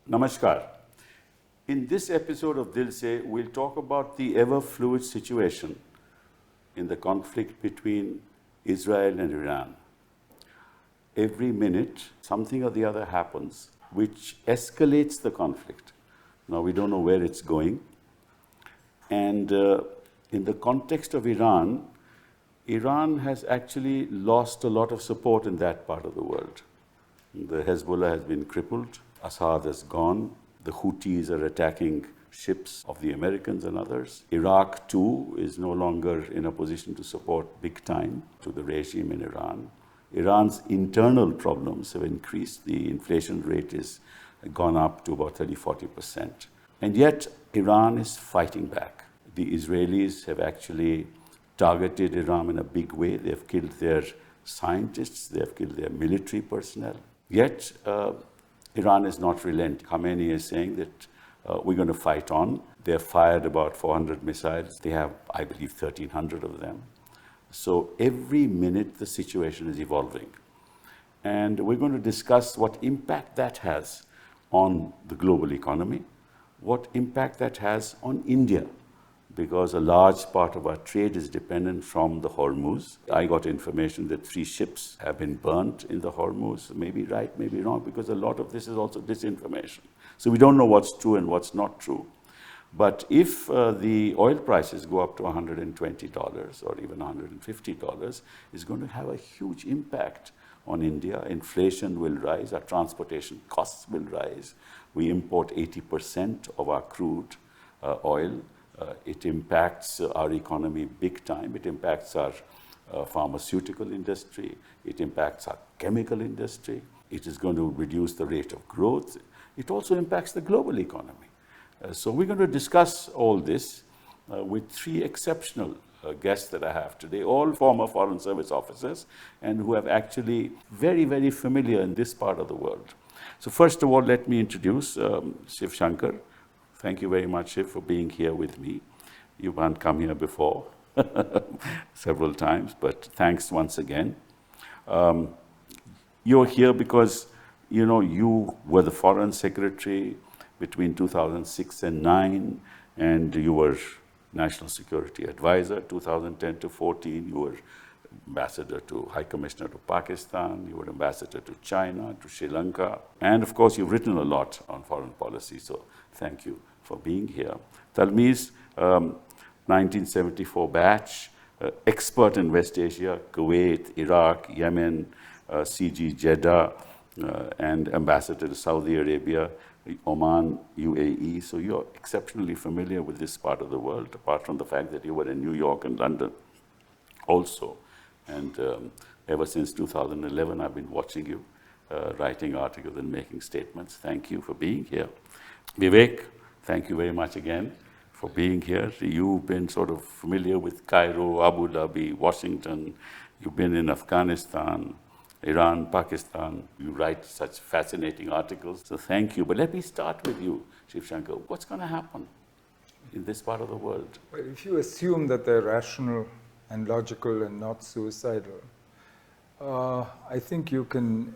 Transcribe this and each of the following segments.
Namaskar. In this episode of Dil Se, we'll talk about the ever-fluid situation in the conflict between Israel and Iran. Every minute, something or the other happens which escalates the conflict. Now, we don't know where it's going. And in the context of Iran, Iran has actually lost a lot of support in that part of the world. The Hezbollah has been crippled. Assad has gone. The Houthis are attacking ships of the Americans and others. Iraq, too, is no longer in a position to support big time to the regime in Iran. Iran's internal problems have increased. The inflation rate has gone up to about 30-40%. And yet, Iran is fighting back. The Israelis have actually targeted Iran in a big way. They have killed their scientists. They have killed their military personnel. Yet, Iran is not relenting. Khamenei is saying that we're going to fight on. They have fired about 400 missiles. They have, I believe, 1,300 of them. So every minute the situation is evolving. And we're going to discuss what impact that has on the global economy, what impact that has on India, because a large part of our trade is dependent from the Hormuz. I got information that 3 ships have been burnt in the Hormuz. Maybe right, maybe wrong, because a lot of this is also disinformation. So we don't know what's true and what's not true. But if the oil prices go up to $120 or even $150, it's going to have a huge impact on India. Inflation will rise, our transportation costs will rise. We import 80% of our crude oil. It impacts our economy big time. It impacts our pharmaceutical industry. It impacts our chemical industry. It is going to reduce the rate of growth. It also impacts the global economy. So we're going to discuss all this with 3 exceptional guests that I have today, all former Foreign Service officers and who have actually very, very familiar in this part of the world. So first of all, let me introduce Shivshankar. Thank you very much, Shiv, for being here with me. You haven't come here before several times, but thanks once again. You're here because, you were the Foreign Secretary between 2006 and 2009, and you were National Security Advisor 2010 to 14. You were Ambassador to High Commissioner to Pakistan. You were Ambassador to China, to Sri Lanka. And of course, you've written a lot on foreign policy, so thank you for being here. Talmiz, 1974 batch, expert in West Asia, Kuwait, Iraq, Yemen, CG Jeddah, and Ambassador to Saudi Arabia, Oman, UAE. So you're exceptionally familiar with this part of the world, apart from the fact that you were in New York and London also. And ever since 2011, I've been watching you, writing articles and making statements. Thank you for being here. Vivek, thank you very much again for being here. You've been sort of familiar with Cairo, Abu Dhabi, Washington. You've been in Afghanistan, Iran, Pakistan. You write such fascinating articles. So thank you. But let me start with you, Shivshankar. What's going to happen in this part of the world? Well, if you assume that they're rational and logical and not suicidal, I think you can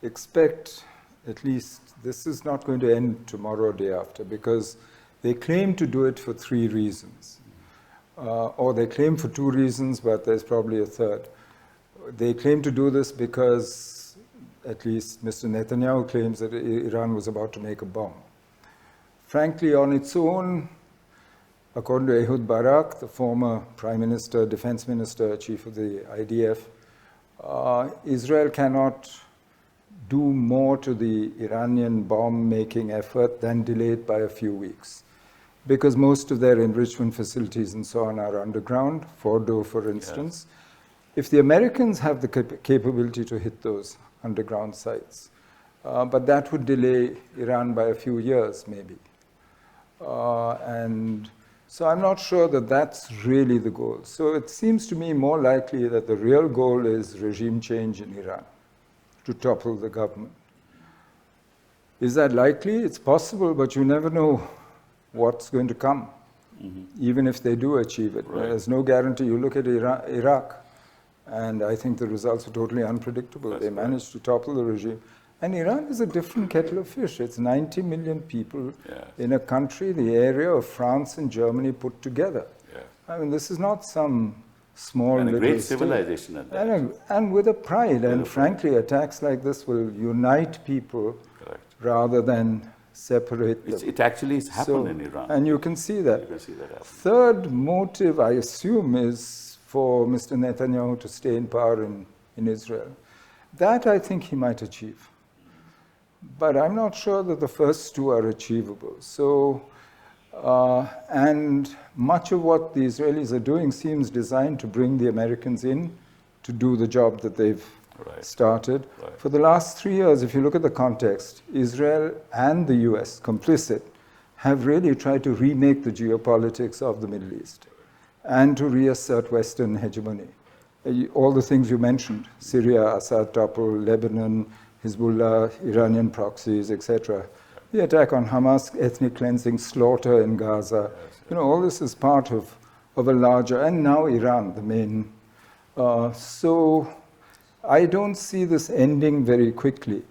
expect, at least this is not going to end tomorrow or day after, because they claim to do it for 3 reasons. Or they claim for 2 reasons, but there's probably a third. They claim to do this because, at least Mr. Netanyahu claims that Iran was about to make a bomb. Frankly, on its own, according to Ehud Barak, the former Prime Minister, Defense Minister, Chief of the IDF, Israel cannot do more to the Iranian bomb-making effort than delay it by a few weeks, because most of their enrichment facilities and so on are underground, Fordo, for instance. Yes. If the Americans have the capability to hit those underground sites, but that would delay Iran by a few years, maybe. And so I'm not sure that that's really the goal. So it seems to me more likely that the real goal is regime change in Iran, to topple the government. Is that likely? It's possible, but you never know what's going to come, even if they do achieve it. Right. There's no guarantee. You look at Iraq, and I think the results are totally unpredictable. They managed to topple the regime. And Iran is a different kettle of fish. It's 90 million people Yes. in a country the area of France and Germany put together. Yes. I mean, this is not some small And a little great state. civilization at that. And with a pride. And a frankly, attacks like this will unite people Correct. rather than separate them. It actually has happened in Iran. And you can see that. You can see that happen. Third motive, I assume, is for Mr. Netanyahu to stay in power in Israel. That I think he might achieve. But I'm not sure that the first two are achievable. So, and much of what the Israelis are doing seems designed to bring the Americans in to do the job that they've started. Right. For the last 3 years, if you look at the context, Israel and the US, complicit, have really tried to remake the geopolitics of the Middle East and to reassert Western hegemony. All the things you mentioned, Syria, Assad topple, Lebanon, Hezbollah, Iranian proxies, etc. The attack on Hamas, ethnic cleansing, slaughter in Gaza. You know, all this is part of a larger, and now Iran, the main. So I don't see this ending very quickly.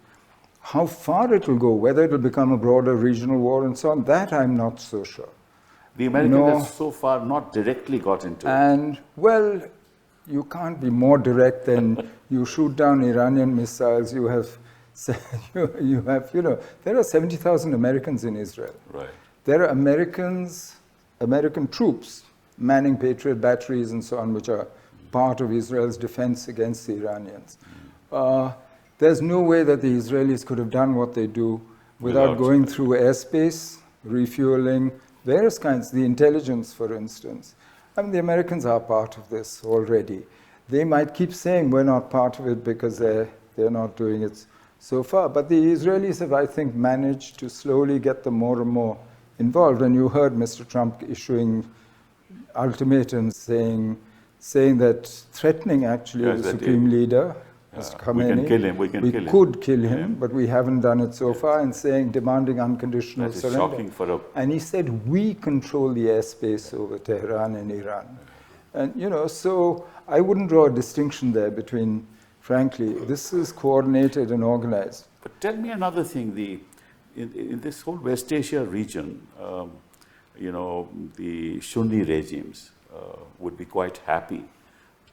How far it will go, whether it will become a broader regional war and so on, that I'm not so sure. The Americans have so far not directly got into it. And, well, you can't be more direct than you shoot down Iranian missiles, you have, there are 70,000 Americans in Israel. Right. There are American troops manning Patriot batteries and so on, which are part of Israel's defense against the Iranians. There's no way that the Israelis could have done what they do without going through airspace, refueling, various kinds, the intelligence, for instance. I mean, the Americans are part of this already. They might keep saying we're not part of it because they're not doing it so far. But the Israelis have, I think, managed to slowly get them more and more involved. And you heard Mr. Trump issuing ultimatums saying that threatening actually the Supreme Leader, Mr. Khamenei. We can kill him. We could kill him, but we haven't done it so far, and demanding unconditional that is surrender. shocking for a... And he said, we control the airspace over Tehran and Iran. And, so I wouldn't draw a distinction there between, frankly, this is coordinated and organized. But tell me another thing. In this whole West Asia region, the Sunni regimes would be quite happy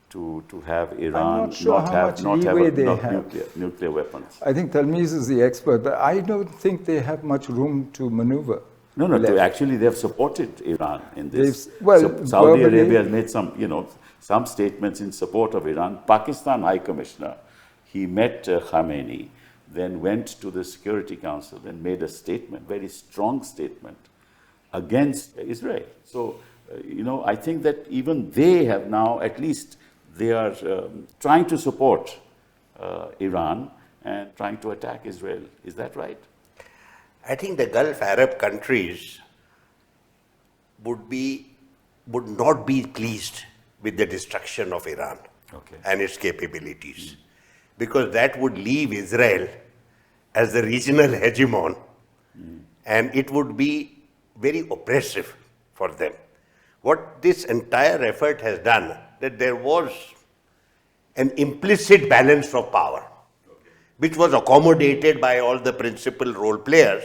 to have Iran not have nuclear weapons. I think Talmiz is the expert, but I don't think they have much room to maneuver. No, actually they have supported Iran in this. verbally, Saudi Arabia has made some statements in support of Iran. Pakistan High Commissioner, he met Khamenei, then went to the Security Council and made a statement, very strong statement, against Israel. So, I think that even they have now, at least they are trying to support Iran and trying to attack Israel. Is that right? I think the Gulf Arab countries would not be pleased with the destruction of Iran and its capabilities, because that would leave Israel as the regional hegemon, and it would be very oppressive for them. What this entire effort has done, that there was an implicit balance of power, which was accommodated by all the principal role players,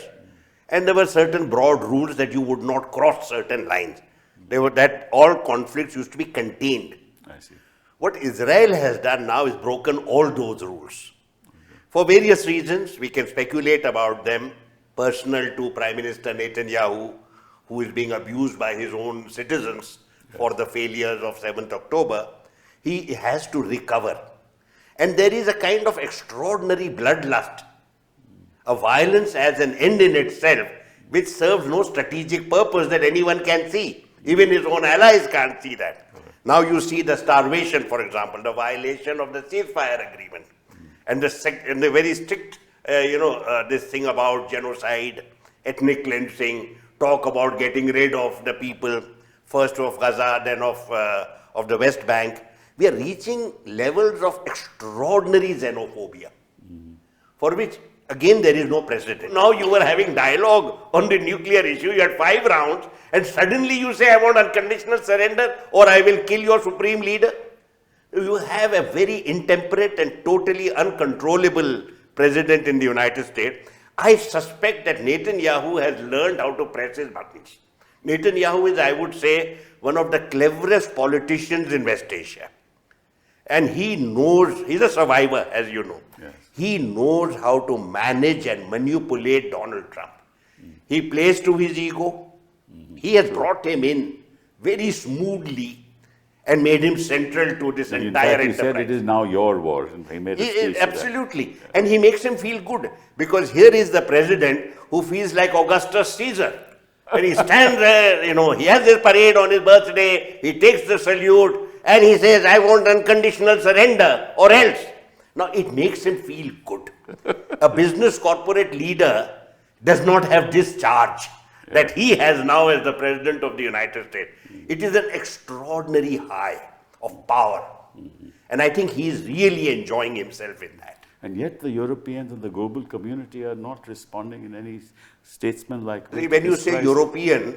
and there were certain broad rules that you would not cross certain lines. That all conflicts used to be contained. I see. What Israel has done now is broken all those rules. For various reasons, we can speculate about them, personal to Prime Minister Netanyahu, who is being abused by his own citizens for the failures of 7th October. He has to recover. And there is a kind of extraordinary bloodlust, a violence as an end in itself, which serves no strategic purpose that anyone can see. Even his own allies can't see that. Now you see the starvation, for example, the violation of the ceasefire agreement, and the very strict, this thing about genocide, ethnic cleansing, talk about getting rid of the people, first of Gaza, then of the West Bank. We are reaching levels of extraordinary xenophobia, for which, again, there is no precedent. Now you were having dialogue on the nuclear issue, you had 5 rounds, and suddenly you say, I want unconditional surrender, or I will kill your supreme leader. You have a very intemperate and totally uncontrollable president in the United States, I suspect that Netanyahu has learned how to press his buttons. Netanyahu is, I would say, one of the cleverest politicians in West Asia. And he knows, he's a survivor, as you know. Yes. He knows how to manage and manipulate Donald Trump. He plays to his ego. He has brought him in very smoothly and made him central to this And entire in fact, he said enterprise. it is now your war. And he made a speech to that. Absolutely. Yeah. And he makes him feel good because here is the president who feels like Augustus Caesar. When he stands there, he has his parade on his birthday, he takes the salute and he says, I want unconditional surrender or else. Now, it makes him feel good. A business corporate leader does not have this charge that he has now as the President of the United States. It is an extraordinary high of power. And I think he is really enjoying himself in that. And yet the Europeans and the global community are not responding in any statesman-like way. When you say European,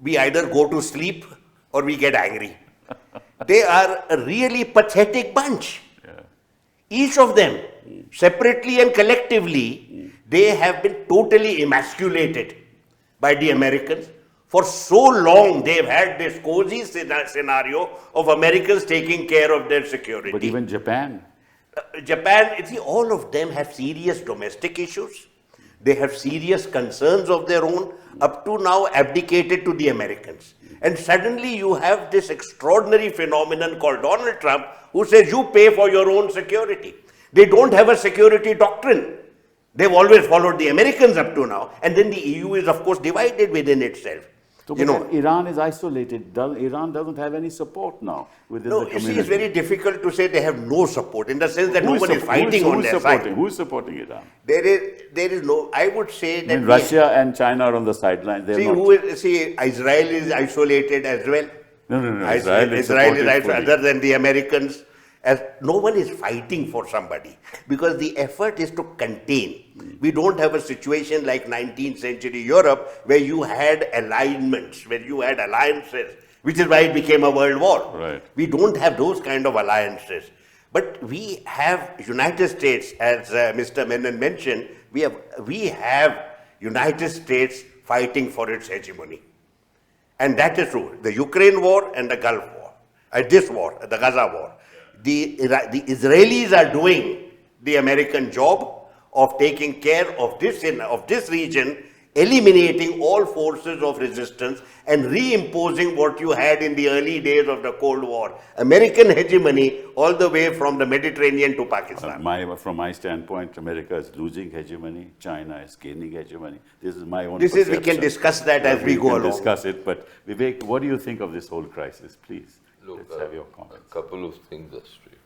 we either go to sleep or we get angry. They are a really pathetic bunch. Yeah. Each of them, separately and collectively, they have been totally emasculated by the Americans. For so long, they've had this cozy scenario of Americans taking care of their security. But even Japan. Japan, see, all of them have serious domestic issues. They have serious concerns of their own, up to now abdicated to the Americans. And suddenly you have this extraordinary phenomenon called Donald Trump, who says you pay for your own security. They don't have a security doctrine. They've always followed the Americans up to now. And then the EU is, of course, divided within itself. So, Iran is isolated. Iran doesn't have any support now within the community. You see, it's very difficult to say they have no support in the sense that no one is fighting on their side. Who's supporting Iran? There is no, I would say that... Russia and China are on the sidelines. Israel is isolated as well. No. Israel is isolated other than the Americans. As no one is fighting for somebody because the effort is to contain. We don't have a situation like 19th century Europe where you had alignments, where you had alliances, which is why it became a world war. Right. We don't have those kind of alliances. But we have United States, as Mr. Menon mentioned, we have United States fighting for its hegemony. And that is true. The Ukraine war and the Gulf war, this war, the Gaza war. The Israelis are doing the American job of taking care of this region, eliminating all forces of resistance and reimposing what you had in the early days of the Cold War. American hegemony all the way from the Mediterranean to Pakistan. From my standpoint, America is losing hegemony. China is gaining hegemony. This is my own perception. We can discuss that as we go along. We can discuss it. But Vivek, what do you think of this whole crisis? Please. Look, let's have your comments. A couple of things are straight.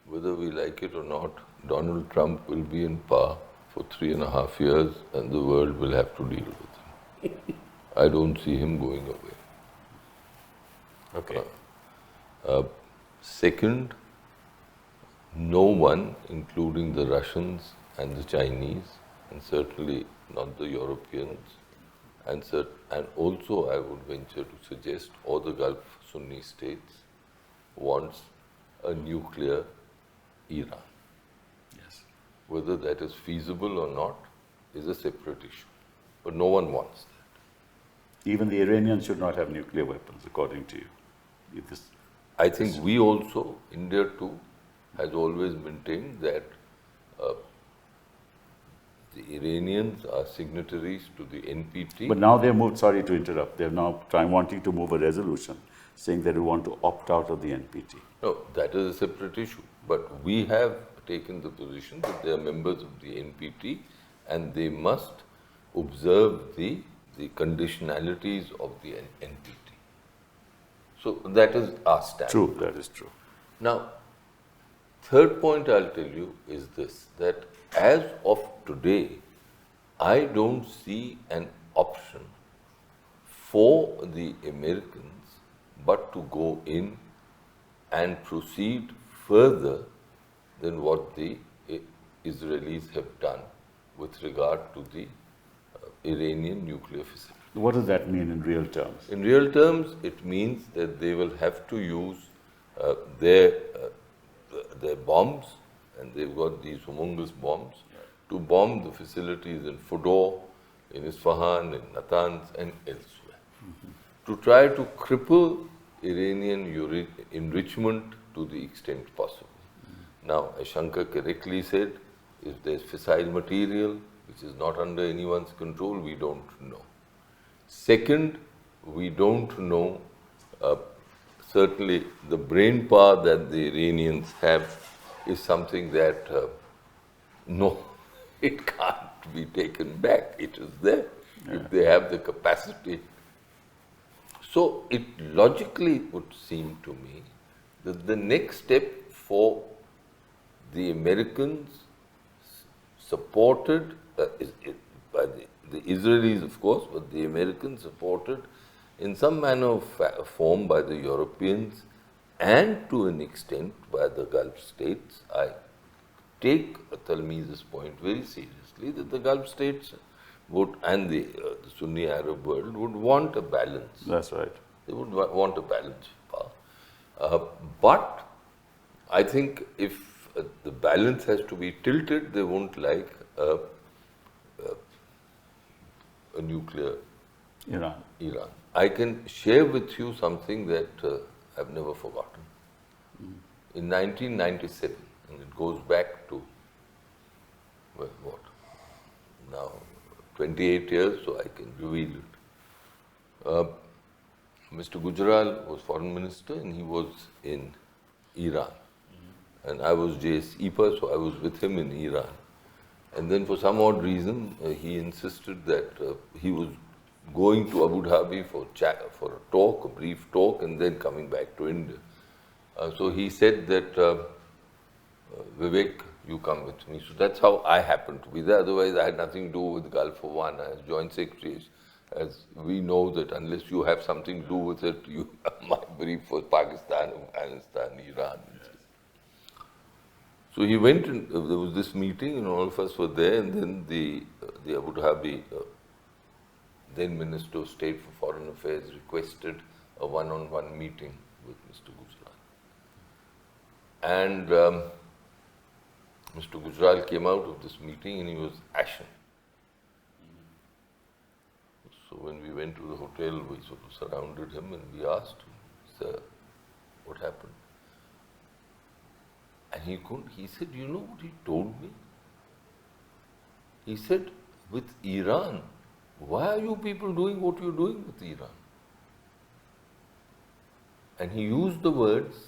Whether we like it or not, Donald Trump will be in power for 3.5 years and the world will have to deal with him. I don't see him going away. Okay. Second, no one, including the Russians and the Chinese, and certainly not the Europeans, and also I would venture to suggest all the Gulf Sunni states, wants a nuclear Iran. Yes. Whether that is feasible or not is a separate issue. But no one wants that. Even the Iranians should not have nuclear weapons, according to you. I think we also, India too, has always maintained that the Iranians are signatories to the NPT. But now they've moved, sorry to interrupt, they're now wanting to move a resolution saying that they want to opt out of the NPT. No, that is a separate issue. But we have taken the position that they are members of the NPT and they must observe the conditionalities of the NPT. So that is our stand. True, that is true. Now, third point I'll tell you is this, that as of today, I don't see an option for the Americans but to go in and proceed further than what the Israelis have done with regard to the Iranian nuclear facility. What does that mean in real terms? In real terms, it means that they will have to use their bombs and they've got these humongous bombs to bomb the facilities in Fordow, in Isfahan, in Natanz, and elsewhere, to try to cripple Iranian enrichment to the extent possible. Now, as Shankar correctly said, if there's fissile material which is not under anyone's control, we don't know. Second, we don't know, certainly the brain power that the Iranians have is something that, no, it can't be taken back. It is there if they have the capacity. So it logically would seem to me that the next step for the Americans, supported by the Israelis, of course, but the Americans supported in some manner or form by the Europeans and to an extent by the Gulf states. I take Talmiz's point very seriously that the Gulf states would, and the Sunni Arab world would want a balance. That's right. They would want a balance of power. But I think if the balance has to be tilted, they won't like a nuclear Iran. I can share with you something that I've never forgotten. In 1997, and it goes back to, well, what, now 28 years, so I can reveal it. Mr. Gujral was foreign minister and he was in Iran. And I was JS EPA, so I was with him in Iran. And then for some odd reason, he insisted that he was going to Abu Dhabi for a talk, a brief talk, and then coming back to India. So he said that, Vivek, you come with me. So that's how I happened to be there. Otherwise, I had nothing to do with Gulf War I as Joint Secretary. As we know that unless you have something to do with it, my brief was Pakistan, Afghanistan, Iran. So he went and there was this meeting and all of us were there, and then the Abu Dhabi then Minister of State for Foreign Affairs requested a one-on-one meeting with Mr. Gujral. And Mr. Gujral came out of this meeting and he was ashen. So when we went to the hotel, we sort of surrounded him and we asked him, "Sir, what happened?" And he said, "You know what he told me?" He said, "With Iran, why are you people doing what you're doing with Iran?" And he used the words,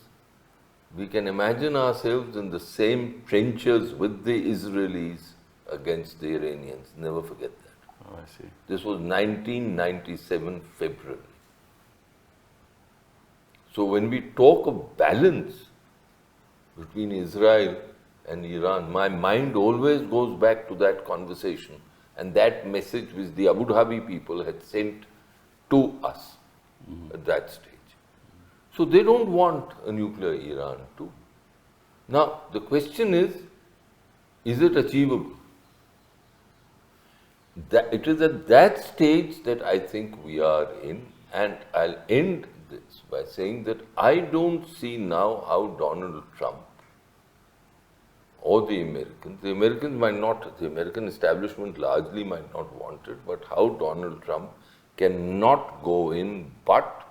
"We can imagine ourselves in the same trenches with the Israelis against the Iranians." Never forget that. Oh, I see. This was 1997 February. So when we talk of balance between Israel and Iran, my mind always goes back to that conversation and that message which the Abu Dhabi people had sent to us at that stage. So they don't want a nuclear Iran too. Now the question is it achievable? It is at that stage that I think we are in, and I'll end this by saying that I don't see now how Donald Trump or the Americans might not, the American establishment largely might not want it, but how Donald Trump cannot go in but,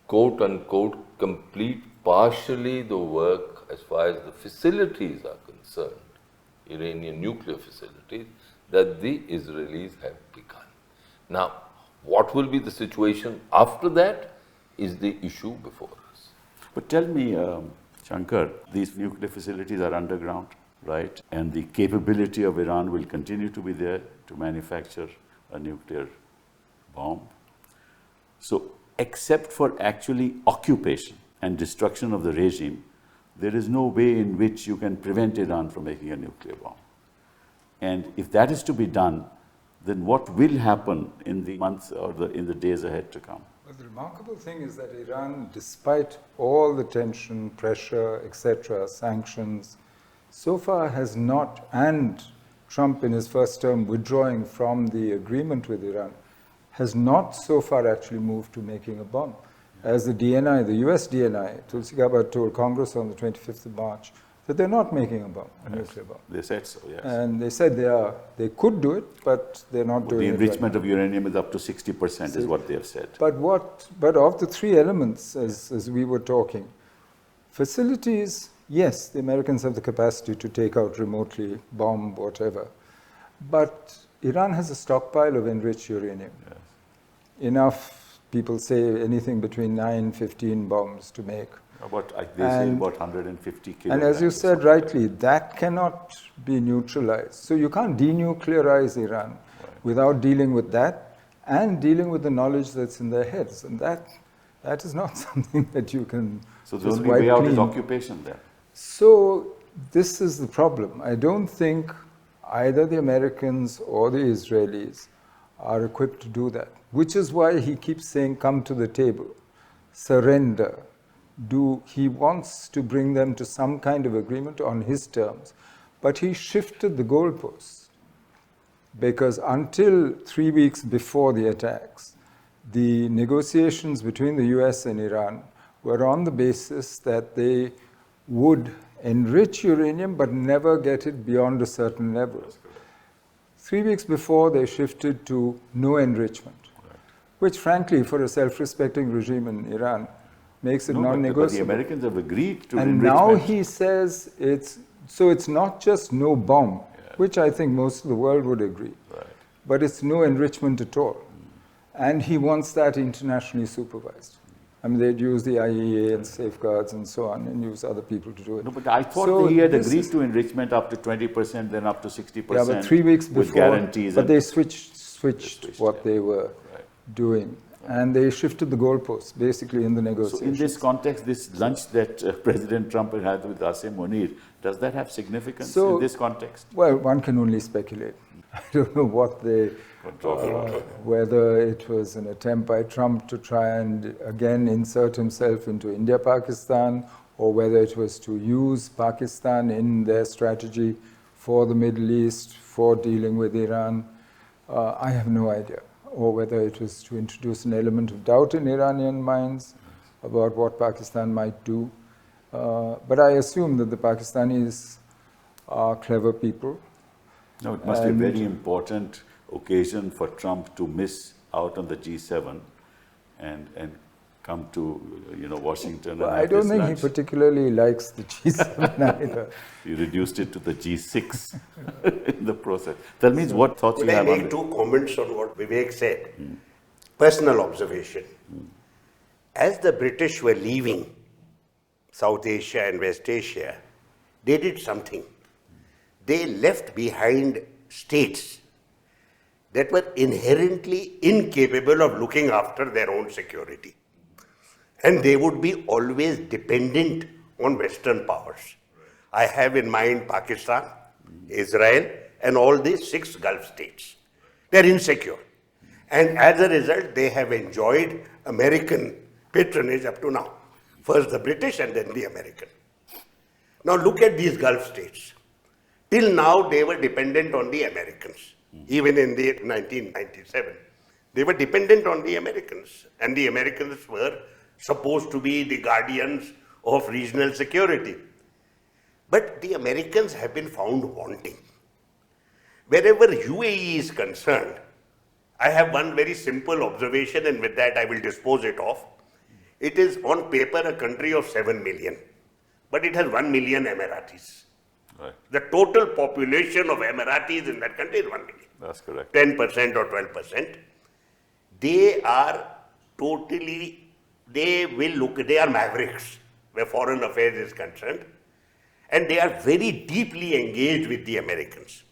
quote unquote, complete partially the work as far as the facilities are concerned, Iranian nuclear facilities, that the Israelis have begun. Now, what will be the situation after that is the issue before us. But tell me, Shankar, these nuclear facilities are underground, right? And the capability of Iran will continue to be there to manufacture a nuclear bomb. So, except for actually occupation and destruction of the regime, there is no way in which you can prevent Iran from making a nuclear bomb. And if that is to be done, then what will happen in the months or in the days ahead to come? Well, the remarkable thing is that Iran, despite all the tension, pressure, etc., sanctions, so far has not, and Trump in his first term withdrawing from the agreement with Iran, has not so far actually moved to making a bomb. As the DNI, the US DNI, Tulsi Gabbard told Congress on the 25th of March, that they're not making a nuclear bomb. They said so, yes. And they said they could do it, but they're not doing it. The enrichment of uranium is up to 60%, is what they have said. But of the three elements, as we were talking, facilities, yes, the Americans have the capacity to take out remotely, bomb, whatever. But Iran has a stockpile of enriched uranium. Yes. Enough, people say, anything between 9-15 bombs to make. They say about 150 kilograms. And as you said rightly, that cannot be neutralized. So you can't denuclearize Iran without dealing with that and dealing with the knowledge that's in their heads. And that is not something that you can So the just only wipe way out clean. is occupation there. So this is the problem. I don't think either the Americans or the Israelis are equipped to do that, which is why he keeps saying, come to the table, surrender. He wants to bring them to some kind of agreement on his terms, but he shifted the goalposts because until 3 weeks before the attacks, the negotiations between the US and Iran were on the basis that they would enrich uranium but never get it beyond a certain level. 3 weeks before, they shifted to no enrichment, which frankly, for a self-respecting regime in Iran, makes it non-negotiable. But the Americans have agreed to and enrichment. now he says it's not just no bomb, which I think most of the world would agree, but it's no enrichment at all. And he wants that internationally supervised. I mean, they'd use the IAEA and safeguards and so on and use other people to do it. No, but I thought he had agreed to enrichment up to 20%, then up to 60%. Yeah, but 3 weeks before, with guarantees. But they switched what they were doing. And they shifted the goalposts, basically, in the negotiations. So in this context, this lunch that President Trump had with Asim Munir, does that have significance in this context? Well, one can only speculate. I don't know what whether it was an attempt by Trump to try and again insert himself into India-Pakistan, or whether it was to use Pakistan in their strategy for the Middle East, for dealing with Iran. I have no idea. Or whether it was to introduce an element of doubt in Iranian minds about what Pakistan might do. But I assume that the Pakistanis are clever people. No, it must be a very important occasion for Trump to miss out on the G7 and come to Washington. Well, and I don't think he particularly likes the G7 either. You reduced it to the G6 in the process. Talmiz, what thoughts you have on Could I make two comments on what Vivek said? Personal observation. As the British were leaving South Asia and West Asia, they did something. They left behind states that were inherently incapable of looking after their own security. And they would be always dependent on Western powers. I have in mind Pakistan, Israel, and all these 6 Gulf states. They're insecure. And as a result, they have enjoyed American patronage up to now. First the British and then the American. Now look at these Gulf states. Till now, they were dependent on the Americans. Even in the 1997, they were dependent on the Americans. And the Americans were supposed to be the guardians of regional security. But the Americans have been found wanting. Wherever UAE is concerned, I have one very simple observation, and with that I will dispose it off. It is on paper a country of 7 million, but it has 1 million Emiratis. Right. The total population of Emiratis in that country is 1 million. That's correct. 10% or 12%. They are totally, they are mavericks where foreign affairs is concerned. And they are very deeply engaged with the Americans.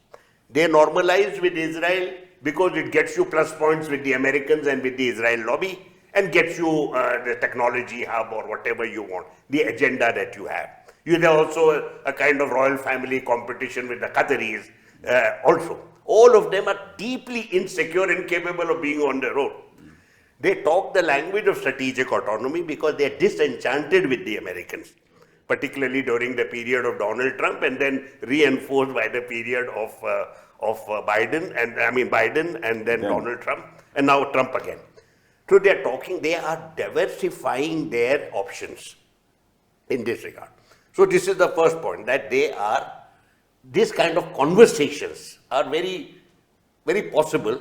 They normalize with Israel because it gets you plus points with the Americans and with the Israel lobby, and gets you the technology hub or whatever you want, the agenda that you have. You have also a kind of royal family competition with the Qataris also. All of them are deeply insecure, incapable of being on their own. They talk the language of strategic autonomy because they are disenchanted with the Americans, particularly during the period of Donald Trump, and then reinforced by the period of Biden and then Donald Trump, and now Trump again. So they are diversifying their options in this regard. So this is the first point, that this kind of conversations are very, very possible,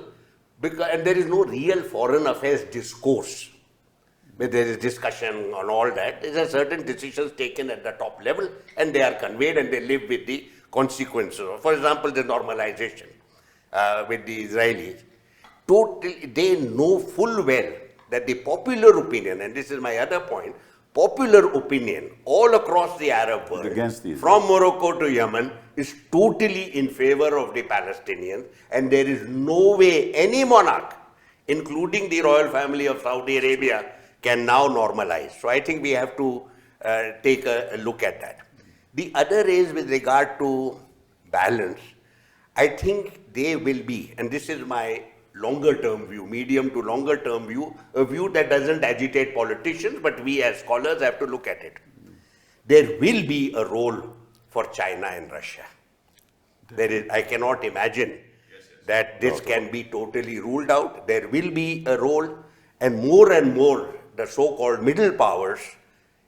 and there is no real foreign affairs discourse where there is discussion on all that. There are certain decisions taken at the top level and they are conveyed and they live with the consequences. For example, the normalization with the Israelis. Totally, they know full well that the popular opinion, and this is my other point, popular opinion all across the Arab world, from Morocco to Yemen, is totally in favor of the Palestinians, and there is no way any monarch, including the royal family of Saudi Arabia, can now normalize. So I think we have to take a look at that. The other is with regard to balance. I think they will be, and this is my longer term view, medium to longer term view, a view that doesn't agitate politicians, but we as scholars have to look at it. There will be a role for China and Russia. I cannot imagine that this can be totally ruled out. There will be a role, and more the so-called middle powers,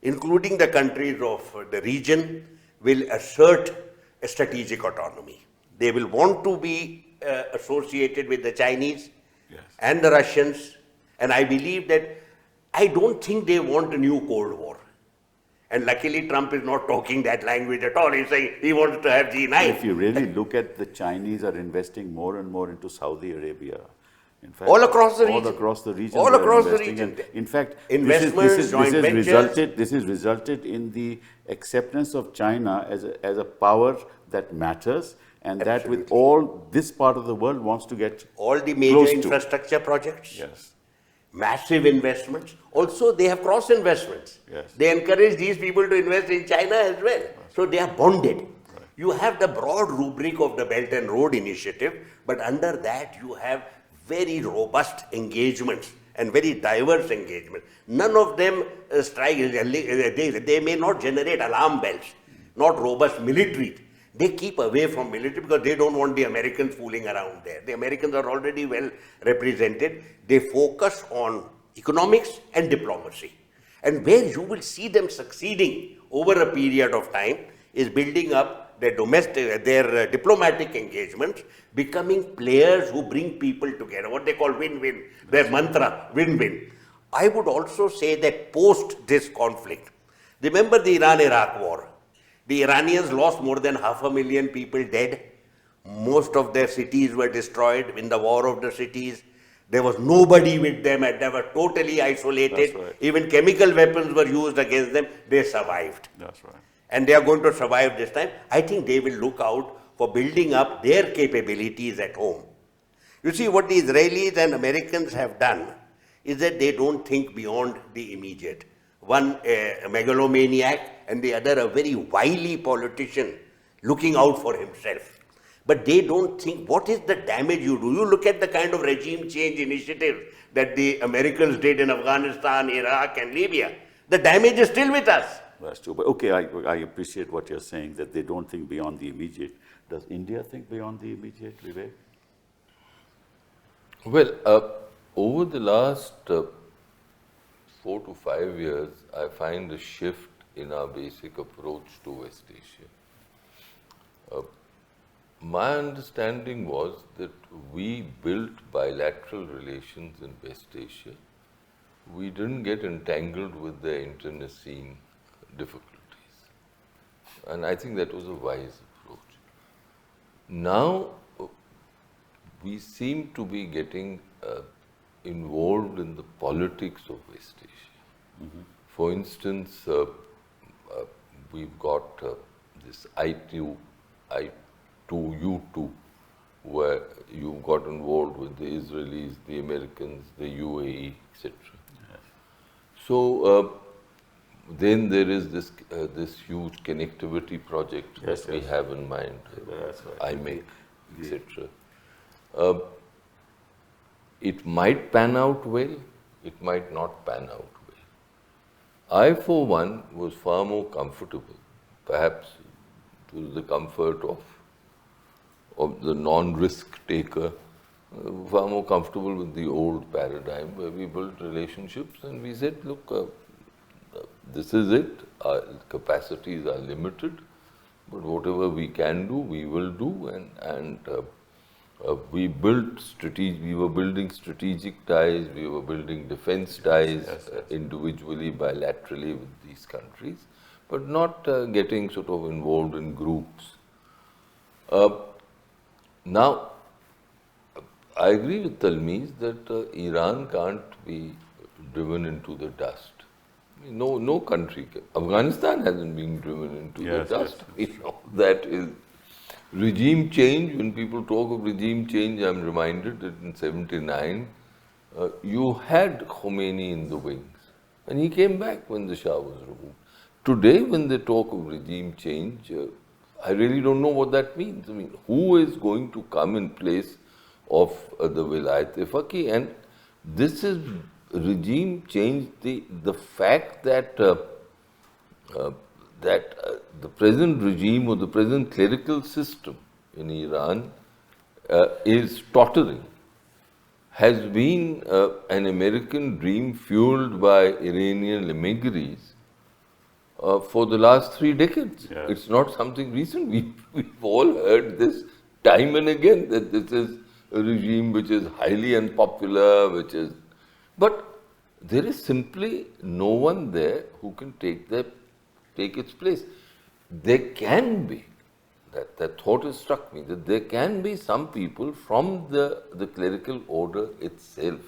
including the countries of the region, will assert a strategic autonomy. They will want to be associated with the Chinese and the Russians, and I believe that I don't think they want a new Cold War. And luckily Trump is not talking that language at all. He's saying he wants to have G9. If you really look at, the Chinese are investing more and more into Saudi Arabia. In fact, all across the region. All across the region. All across the region. In fact, investments, this has resulted in the acceptance of China as a power that matters, and that with all this part of the world wants to get all the major infrastructure projects. Yes. Massive investments. Also, they have cross investments. Yes. They encourage these people to invest in China as well. So they are bonded. Right. You have the broad rubric of the Belt and Road Initiative, but under that you have very robust engagements and very diverse engagements. None of them they may not generate alarm bells, not robust military. They keep away from military because they don't want the Americans fooling around there. The Americans are already well represented. They focus on economics and diplomacy. And where you will see them succeeding over a period of time is building up their diplomatic engagements, becoming players who bring people together, what they call win-win, their mantra, win-win. I would also say that post this conflict, remember the Iran-Iraq war. The Iranians lost more than 500,000 people dead. Most of their cities were destroyed in the war of the cities. There was nobody with them, and they were totally isolated. Right. Even chemical weapons were used against them. They survived. That's right. And they are going to survive this time. I think they will look out for building up their capabilities at home. You see, what the Israelis and Americans have done is that they don't think beyond the immediate. One a megalomaniac and the other a very wily politician looking out for himself. But they don't think, what is the damage you do? You look at the kind of regime change initiatives that the Americans did in Afghanistan, Iraq and Libya. The damage is still with us. That's true. But okay, I appreciate what you're saying, that they don't think beyond the immediate. Does India think beyond the immediate, Vivek? Well, over the last 4 to 5 years, I find a shift in our basic approach to West Asia. My understanding was that we built bilateral relations in West Asia. We didn't get entangled with the internecine difficulties. And I think that was a wise approach. Now, we seem to be getting involved in the politics of West Asia. Mm-hmm. For instance, we've got this I2, U2, where you've got involved with the Israelis, the Americans, the UAE, etc. Yes. So then there is this huge connectivity project that we have in mind, IMEC, etc. It might pan out well, it might not pan out well. I, for one, was far more comfortable, perhaps to the comfort of the non-risk taker, far more comfortable with the old paradigm where we built relationships and we said, look, this is it. Our capacities are limited, but whatever we can do, we will do. We were building strategic ties, we were building defense ties individually, bilaterally with these countries, but not getting sort of involved in groups. Now, I agree with Talmiz that Iran can't be driven into the dust. No country can. Afghanistan hasn't been driven into the dust. That is regime change. When people talk of regime change, I'm reminded that in '79, you had Khomeini in the wings, and he came back when the Shah was removed. Today, when they talk of regime change, I really don't know what that means. I mean, who is going to come in place of the Vilayat-e-Faqih? And this is regime change. The fact that the present regime or the present clerical system in Iran is tottering has been an American dream fueled by Iranian emigres for the last 3 decades. Yeah. It's not something recent. We've all heard this time and again, that this is a regime which is highly unpopular, but there is simply no one there who can take its place. There can be, that thought has struck me, that there can be some people from the clerical order itself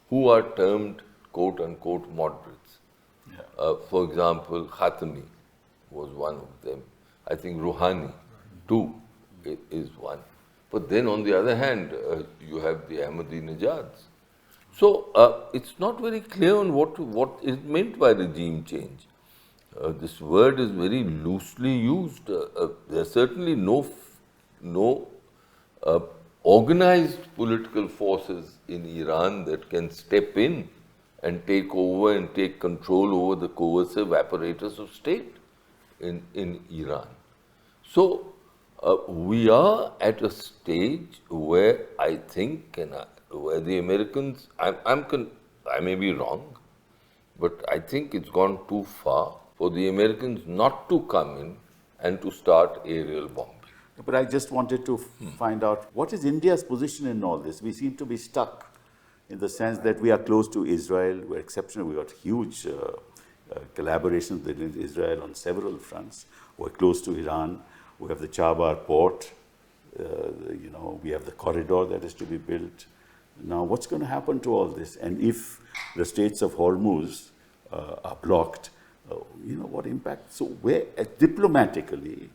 who are termed quote unquote moderates. For example, Khatami was one of them. I think Rouhani too is one. But then on the other hand, you have the Ahmadinejads. So it's not very clear on what is meant by regime change. This word is very loosely used. There are certainly no organized political forces in Iran that can step in and take over and take control over the coercive apparatus of state in Iran. So we are at a stage where I think, where the Americans, I may be wrong, but I think it's gone too far for the Americans not to come in and to start aerial bombing. But I just wanted to find out, what is India's position in all this? We seem to be stuck in the sense that we are close to Israel. We're exceptional. We got huge collaborations with Israel on several fronts. We're close to Iran. We have the Chabar port. We have the corridor that is to be built. Now, what's going to happen to all this? And if the Straits of Hormuz are blocked, what impact? So, diplomatically,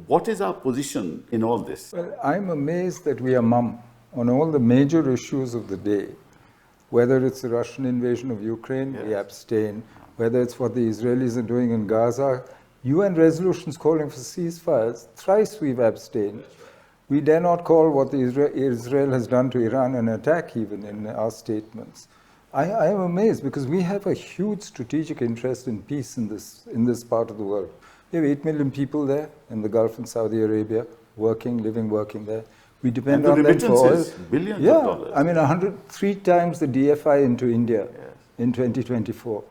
what is our position in all this? Well, I'm amazed that we are mum on all the major issues of the day. Whether it's the Russian invasion of Ukraine, we abstain. Whether it's what the Israelis are doing in Gaza, UN resolutions calling for ceasefires, thrice we've abstained. We dare not call what Israel has done to Iran an attack even in our statements. I am amazed because we have a huge strategic interest in peace in this part of the world. We have 8 million people there in the Gulf and Saudi Arabia, living, working there. We depend on them for oil. Billions of dollars. I mean, 103 times the DFI into India in 2024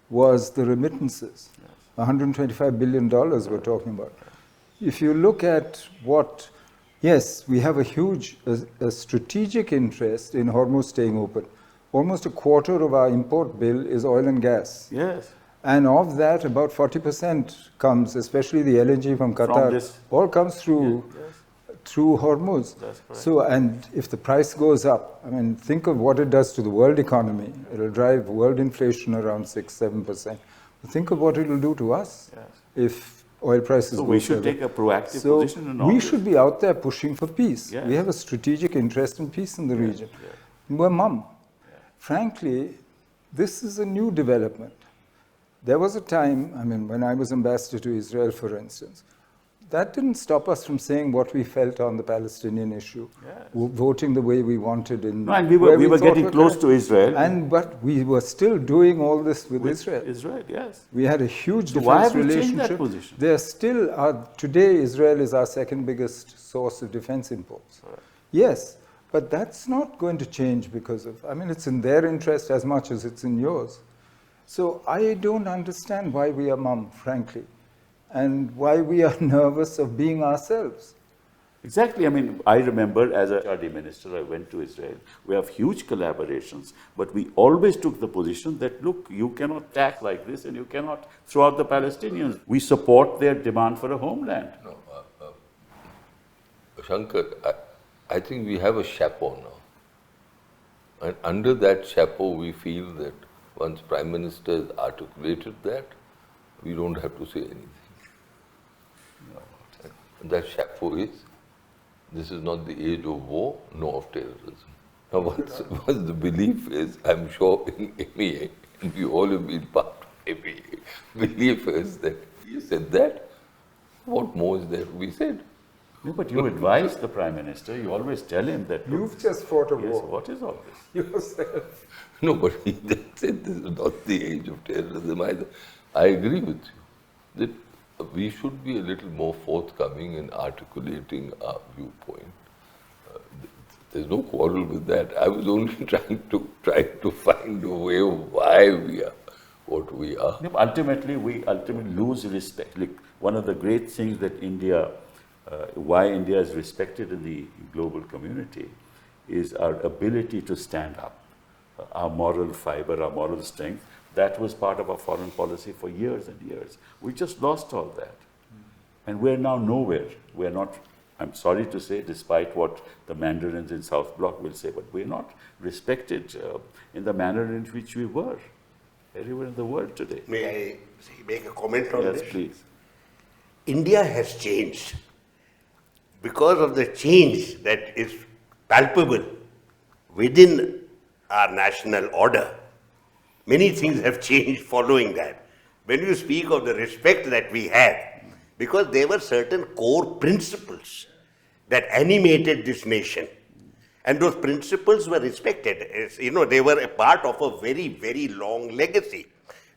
was the remittances. $125 billion we're talking about. If you look at what, yes, we have a huge strategic interest in Hormuz staying open. Almost a quarter of our import bill is oil and gas. Yes. And of that, about 40% comes, especially the LNG from Qatar, all comes through Hormuz. That's correct. So, and if the price goes up, I mean, think of what it does to the world economy. It'll drive world inflation around 6-7%. Think of what it'll do to us if oil prices go up. So we should take a proactive position in all we this. should be out there pushing for peace. Yes. We have a strategic interest in peace in the region. We're mum. Frankly, this is a new development. There was a time, I mean, when I was ambassador to Israel, for instance, that didn't stop us from saying what we felt on the Palestinian issue, voting the way we wanted. And we were getting close to Israel. But we were still doing all this with Israel. Israel, yes. We had a huge defense why have we relationship. changed that position? There still are, today Israel is our second biggest source of defense imports. Right. Yes, but that's not going to change because of, I mean, it's in their interest as much as it's in yours. So I don't understand why we are mum, frankly, and why we are nervous of being ourselves. Exactly. I mean, I remember as a HRD minister, I went to Israel. We have huge collaborations, but we always took the position that, look, you cannot tax like this and you cannot throw out the Palestinians. We support their demand for a homeland. No, Shankar, I think we have a chapeau now. And under that chapeau, we feel that once Prime Minister has articulated that, we don't have to say anything. And that chapeau is, this is not the age of war, nor of terrorism. Now, once the belief is, I'm sure in MEA, and we all have been part of MEA, belief is that he said that, what more is there to be said? No, but you advise the Prime Minister, you always tell him that. You've just fought a Yes, war what is all this? yourself. No, but he then said this is not the age of terrorism either. I agree with you that we should be a little more forthcoming in articulating our viewpoint. There's no quarrel with that. I was only trying to find a way of why we are what we are. No, ultimately, we lose respect. Like, one of the great things that why India is respected in the global community is our ability to stand up, our moral fiber, our moral strength. That was part of our foreign policy for years and years. We just lost all that. And we're now nowhere. We're not, I'm sorry to say, despite what the Mandarins in South Bloc will say, but we're not respected in the manner in which we were everywhere in the world today. May I make a comment on this? Yes, please. India has changed. Because of the change that is palpable within our national order, many things have changed following that. When you speak of the respect that we had, because there were certain core principles that animated this nation, and those principles were respected. They were a part of a very, very long legacy.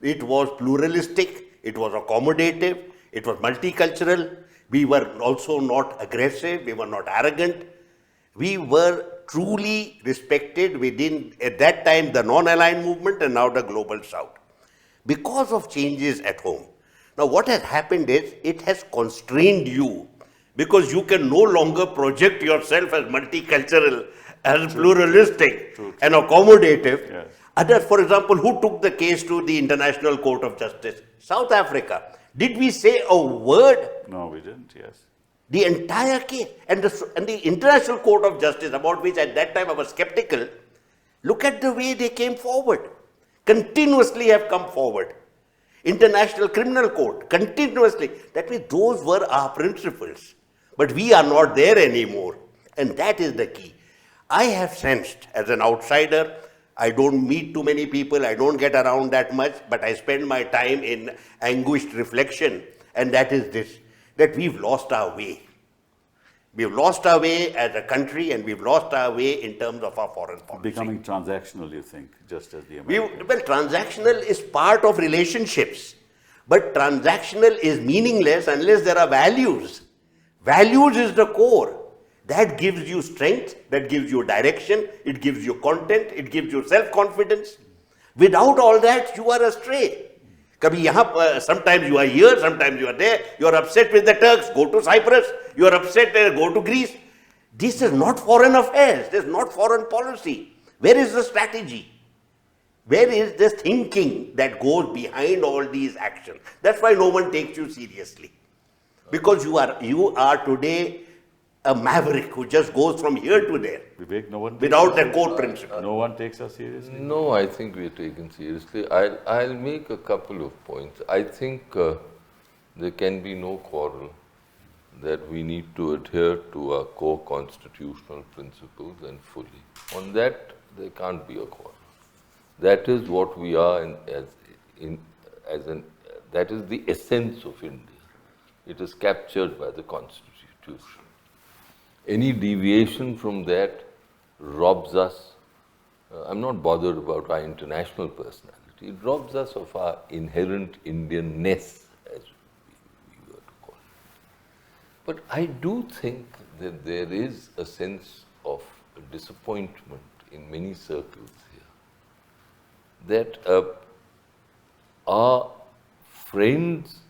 It was pluralistic, it was accommodative, it was multicultural. We were also not aggressive, we were not arrogant. We were truly respected within, at that time, the non-aligned movement and now the global south. Because of changes at home. Now what has happened is, it has constrained you because you can no longer project yourself as multicultural, as pluralistic and accommodative. Yes. Others, for example, who took the case to the International Court of Justice? South Africa. Did we say a word? No, we didn't, yes. The entire case. And the International Court of Justice, about which at that time I was skeptical, look at the way they came forward. Continuously have come forward. International Criminal Court, continuously. That means those were our principles. But we are not there anymore. And that is the key. I have sensed, as an outsider, I don't meet too many people, I don't get around that much, but I spend my time in anguished reflection, and that is this, that we've lost our way. We've lost our way as a country, and we've lost our way in terms of our foreign policy. Becoming transactional, you think, just as the Americans. Well, transactional is part of relationships, but transactional is meaningless unless there are values. Values is the core. That gives you strength, that gives you direction, it gives you content, it gives you self-confidence. Without all that, you are astray. Sometimes you are here, sometimes you are there, you are upset with the Turks, go to Cyprus, you are upset, go to Greece. This is not foreign affairs, this is not foreign policy. Where is the strategy? Where is the thinking that goes behind all these actions? That's why no one takes you seriously. Because you are today a maverick who just goes from here to there. Vivek, no one without that core principle. No one takes us seriously? No, I think we are taken seriously. I'll make a couple of points. I think there can be no quarrel that we need to adhere to our core constitutional principles and fully. On that, there can't be a quarrel. That is what we are that is the essence of India. It is captured by the Constitution. Any deviation from that robs us, I'm not bothered about our international personality, it robs us of our inherent Indianness, as we were to call it. But I do think that there is a sense of disappointment in many circles here, that are friends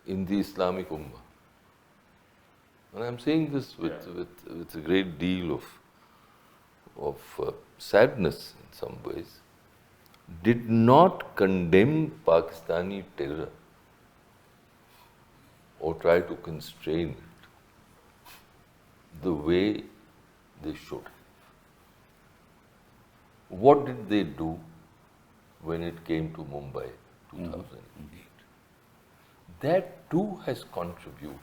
in the Islamic Ummah. And I'm saying this with a great deal of sadness in some ways, did not condemn Pakistani terror or try to constrain it the way they should have. What did they do when it came to Mumbai 2008? That too has contributed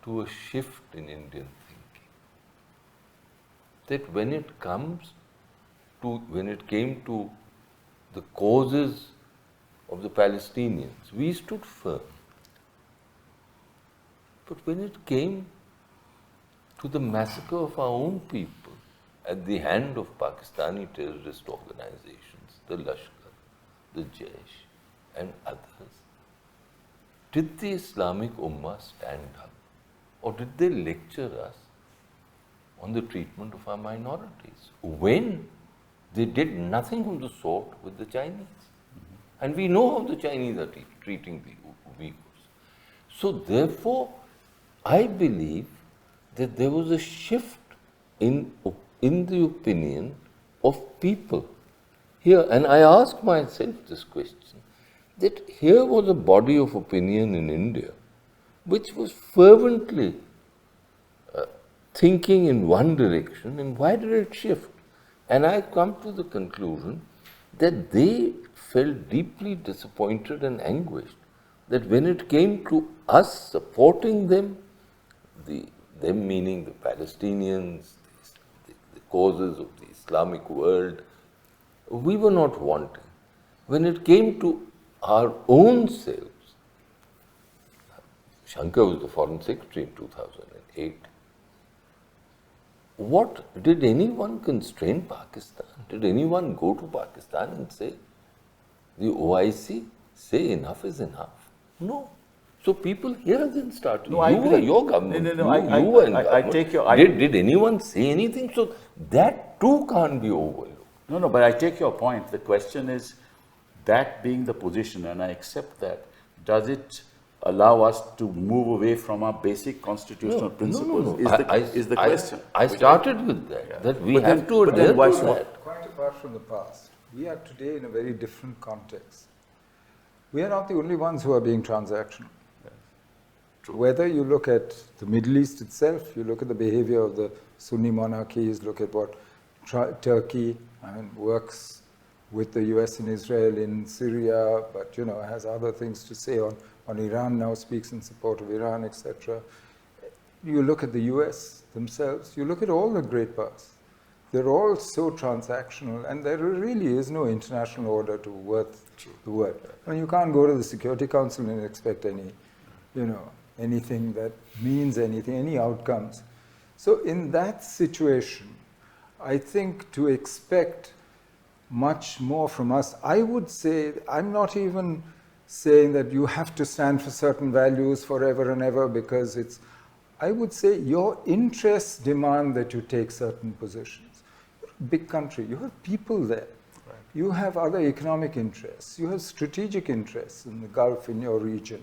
to a shift in Indian thinking. That when it came to the causes of the Palestinians, we stood firm. But when it came to the massacre of our own people at the hand of Pakistani terrorist organizations, the Lashkar, the Jaish, and others, did the Islamic Ummah stand up, or did they lecture us on the treatment of our minorities when they did nothing of the sort with the Chinese? And we know how the Chinese are treating the Uyghurs. So therefore, I believe that there was a shift in the opinion of people here. And I ask myself this question, that here was a body of opinion in India which was fervently thinking in one direction, and why did it shift? And I come to the conclusion that they felt deeply disappointed and anguished that when it came to us supporting them, them meaning the Palestinians, the causes of the Islamic world, we were not wanting. When it came to our own selves, Shankar was the Foreign Secretary in 2008. What did anyone constrain Pakistan? Did anyone go to Pakistan and say, the OIC, say enough is enough? No. So people here then started. No, you were your government. You were in government. I take your. Did anyone say anything? So that too can't be overlooked. No, but I take your point. The question is, that being the position, and I accept that, does it allow us to move away from our basic constitutional principles? No. Is the question. I started with that, that we But have then- to but then adhere why to should- that. Quite apart from the past, we are today in a very different context. We are not the only ones who are being transactional. True. Whether you look at the Middle East itself, you look at the behavior of the Sunni monarchies, look at what Turkey works with the US and Israel in Syria, but has other things to say on Iran, now speaks in support of Iran, etc. You look at the US themselves, you look at all the great powers. They're all so transactional, and there really is no international order to worth the word. I mean, you can't go to the Security Council and expect any, anything that means anything, any outcomes. So in that situation, I think to expect much more from us, I would say, I'm not even saying that you have to stand for certain values forever and ever, because I would say your interests demand that you take certain positions. You're a big country, you have people there. Right. You have other economic interests, you have strategic interests in the Gulf, in your region.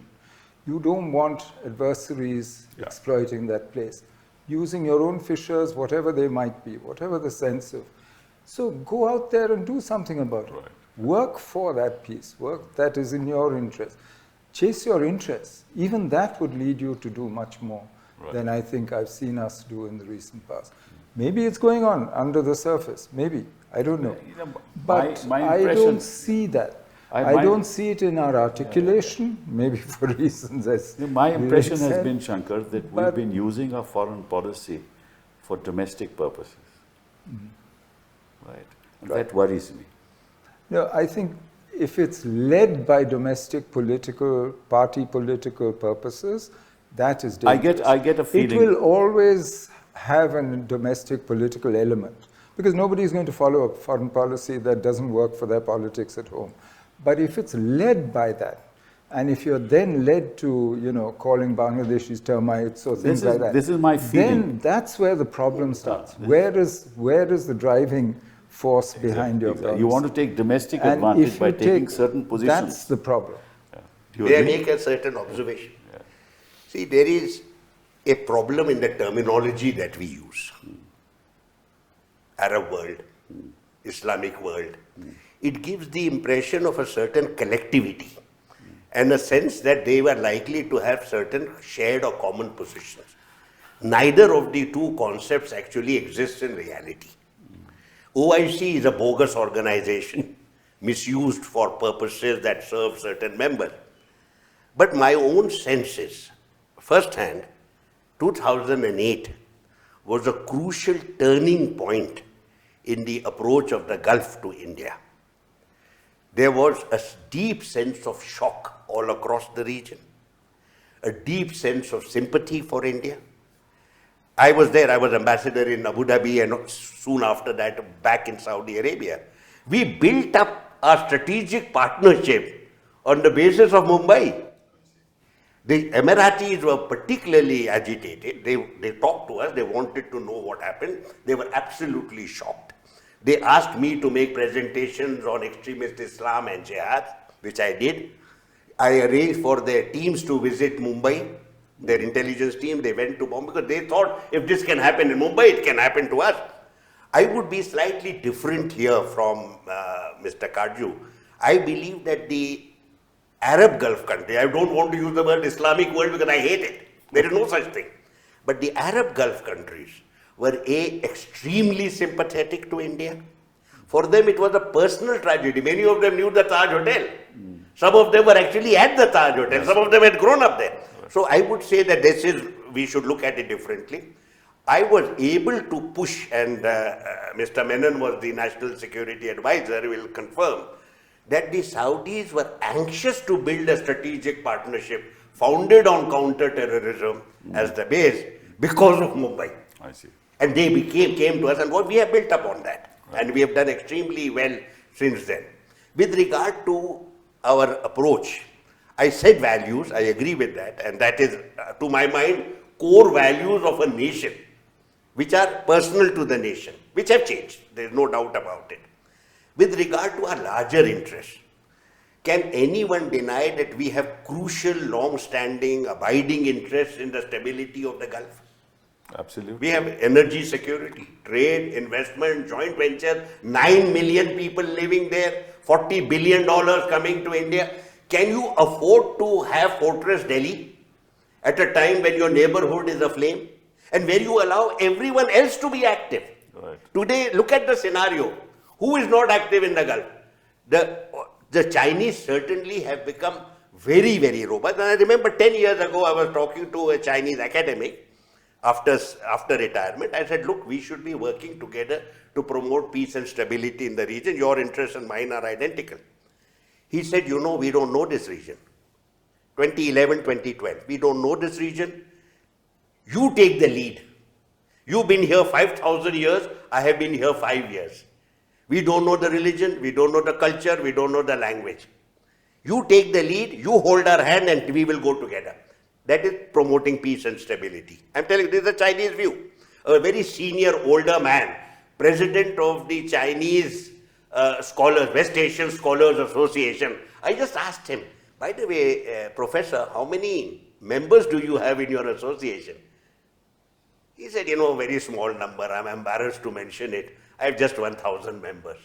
You don't want adversaries exploiting that place, using your own fissures, whatever they might be, whatever the sense of. So go out there and do something about it. Right. Work for that peace, work that is in your interest. Chase your interests. Even that would lead you to do much more than I think I've seen us do in the recent past. Maybe it's going on under the surface, maybe, I don't know. But my I impression- don't see that. I don't see it in our articulation, maybe for reasons as My impression Vivek has said. been, Shankar, that we've But- been using our foreign policy for domestic purposes. Right? And that worries me. No, I think if it's led by domestic party political purposes, that is dangerous. I get a feeling. It will always have a domestic political element, because nobody is going to follow a foreign policy that doesn't work for their politics at home. But if it's led by that, and if you're then led to, calling Bangladeshis termites or things like that, this is my feeling. then that's where the problem starts. Where is the driving force behind your promise. You want to take domestic And advantage if by you taking certain positions. That's the problem. Do you May I agree? make a certain observation? See, there is a problem in the terminology that we use. Arab world, Islamic world. It gives the impression of a certain collectivity and a sense that they were likely to have certain shared or common positions. Neither of the two concepts actually exists in reality. OIC is a bogus organization, misused for purposes that serve certain members. But my own sense is, firsthand, 2008 was a crucial turning point in the approach of the Gulf to India. There was a deep sense of shock all across the region, a deep sense of sympathy for India. I was there, I was ambassador in Abu Dhabi and soon after that back in Saudi Arabia. We built up our strategic partnership on the basis of Mumbai. The Emiratis were particularly agitated. They talked to us, they wanted to know what happened. They were absolutely shocked. They asked me to make presentations on extremist Islam and jihad, which I did. I arranged for their teams to visit Mumbai, their intelligence team. They went to Bombay because they thought if this can happen in Mumbai, it can happen to us. I would be slightly different here from Mr. Katju. I believe that the Arab Gulf country, I don't want to use the word Islamic world because I hate it. There is no such thing. But the Arab Gulf countries were extremely sympathetic to India. For them it was a personal tragedy. Many of them knew the Taj Hotel. Some of them were actually at the Taj Hotel. Some of them had grown up there. So I would say that we should look at it differently. I was able to push, and Mr. Menon was the National Security Advisor, will confirm, that the Saudis were anxious to build a strategic partnership founded on counter-terrorism as the base because of Mumbai. I see. And they came to us, and we have built up on that. Right. And we have done extremely well since then. With regard to our approach, I said values, I agree with that, and that is, to my mind, core values of a nation, which are personal to the nation, which have changed, there is no doubt about it. With regard to our larger interests, can anyone deny that we have crucial, long-standing, abiding interests in the stability of the Gulf? Absolutely. We have energy security, trade, investment, joint venture, 9 million people living there, $40 billion coming to India. Can you afford to have Fortress Delhi at a time when your neighborhood is aflame and where you allow everyone else to be active? Right. Today, look at the scenario. Who is not active in the Gulf? The Chinese certainly have become very, very robust. And I remember 10 years ago, I was talking to a Chinese academic after retirement. I said, look, we should be working together to promote peace and stability in the region. Your interests and mine are identical. He said, you know, we don't know this region. 2011, 2012, we don't know this region. You take the lead. You've been here 5,000 years. I have been here 5 years. We don't know the religion, we don't know the culture, we don't know the language. You take the lead, you hold our hand, and we will go together. That is promoting peace and stability. I'm telling you, this is a Chinese view. A very senior, older man, president of the Chinese Scholars, West Asian Scholars Association. I just asked him, by the way, Professor, how many members do you have in your association? He said, you know, a very small number. I'm embarrassed to mention it. I have just 1,000 members.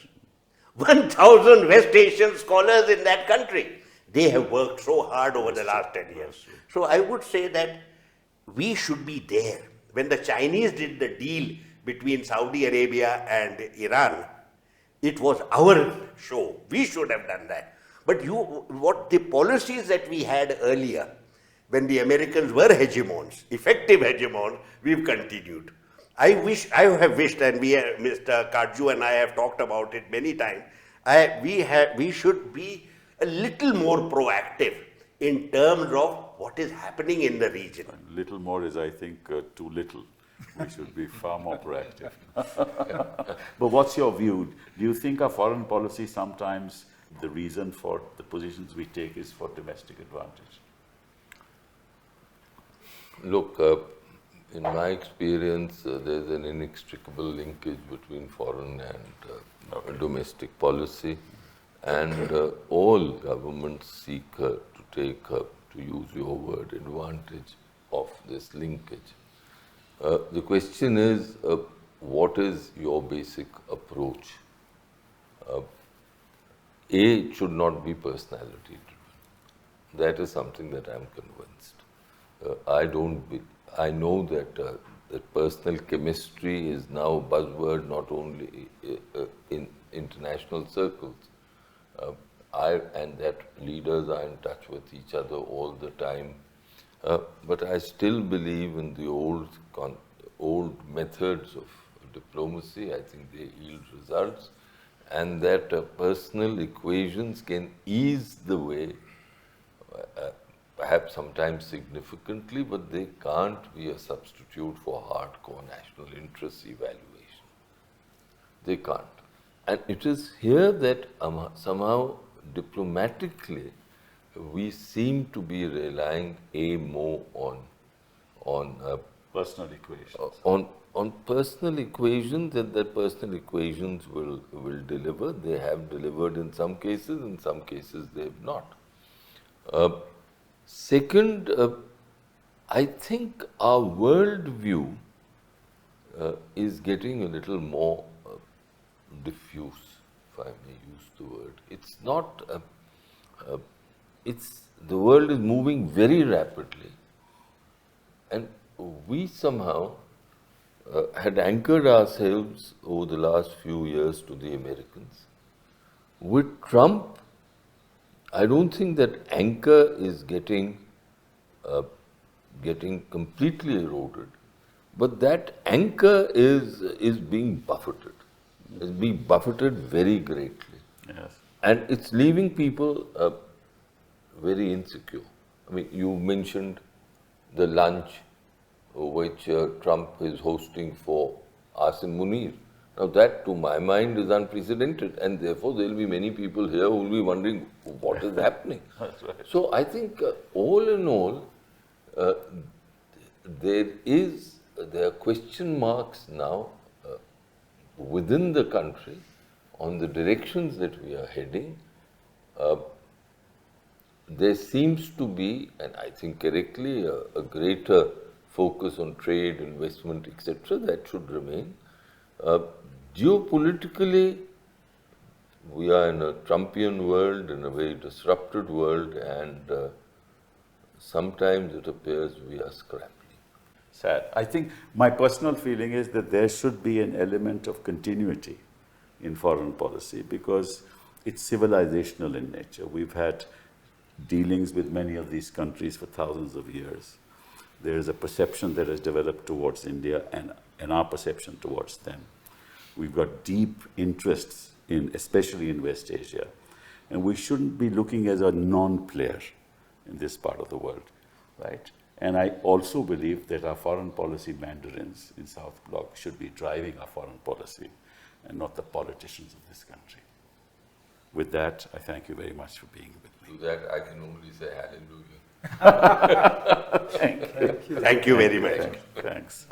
1,000 West Asian scholars in that country. They have worked so hard over the last 10 years. So I would say that we should be there. When the Chinese did the deal between Saudi Arabia and Iran, it was our show. We should have done that. But what the policies that we had earlier, when the Americans were hegemons, effective hegemons, we've continued. I have wished, and Mr. Katju and I have talked about it many times, we should be a little more proactive in terms of what is happening in the region. Little more is, I think, too little. We should be far more proactive. But what's your view? Do you think our foreign policy sometimes, the reason for the positions we take is for domestic advantage? Look, In my experience, there's an inextricable linkage between foreign and domestic policy, and all governments seek to take, to use your word, advantage of this linkage. The question is, what is your basic approach? It should not be personality driven. That is something that I'm convinced. I know that that personal chemistry is now a buzzword not only in international circles, and that leaders are in touch with each other all the time. But I still believe in the old methods of diplomacy. I think they yield results, and that personal equations can ease the way, perhaps sometimes significantly, but they can't be a substitute for hardcore national interest evaluation. They can't. And it is here that somehow diplomatically we seem to be relying more on Personal equations. on personal equations, and that personal equations will deliver. They have delivered in some cases they have not. Second, I think our worldview is getting a little more diffuse, if I may use the word. It's not, the world is moving very rapidly, and we somehow had anchored ourselves over the last few years to the Americans. With Trump, I don't think that anchor is getting completely eroded, but that anchor is being buffeted. It's being buffeted very greatly. Yes. And it's leaving people very insecure. I mean, you mentioned the lunch which Trump is hosting for Asim Munir. Now that, to my mind, is unprecedented, and therefore there will be many people here who will be wondering what is happening. That's right. So I think all in all, there are question marks now within the country on the directions that we are heading. There seems to be, and I think correctly, a greater focus on trade, investment, etc. That should remain. Geopolitically, we are in a Trumpian world, in a very disrupted world, and sometimes it appears we are scrambling. Sad. I think my personal feeling is that there should be an element of continuity in foreign policy because it's civilizational in nature. We've had dealings with many of these countries for thousands of years. There is a perception that has developed towards India and our perception towards them. We've got deep interests especially in West Asia, and we shouldn't be looking as a non-player in this part of the world, right? And I also believe that our foreign policy mandarins in South Bloc should be driving our foreign policy and not the politicians of this country. With that, I thank you very much for being with me. To that, I can only say hallelujah. Thank you very much. Thanks.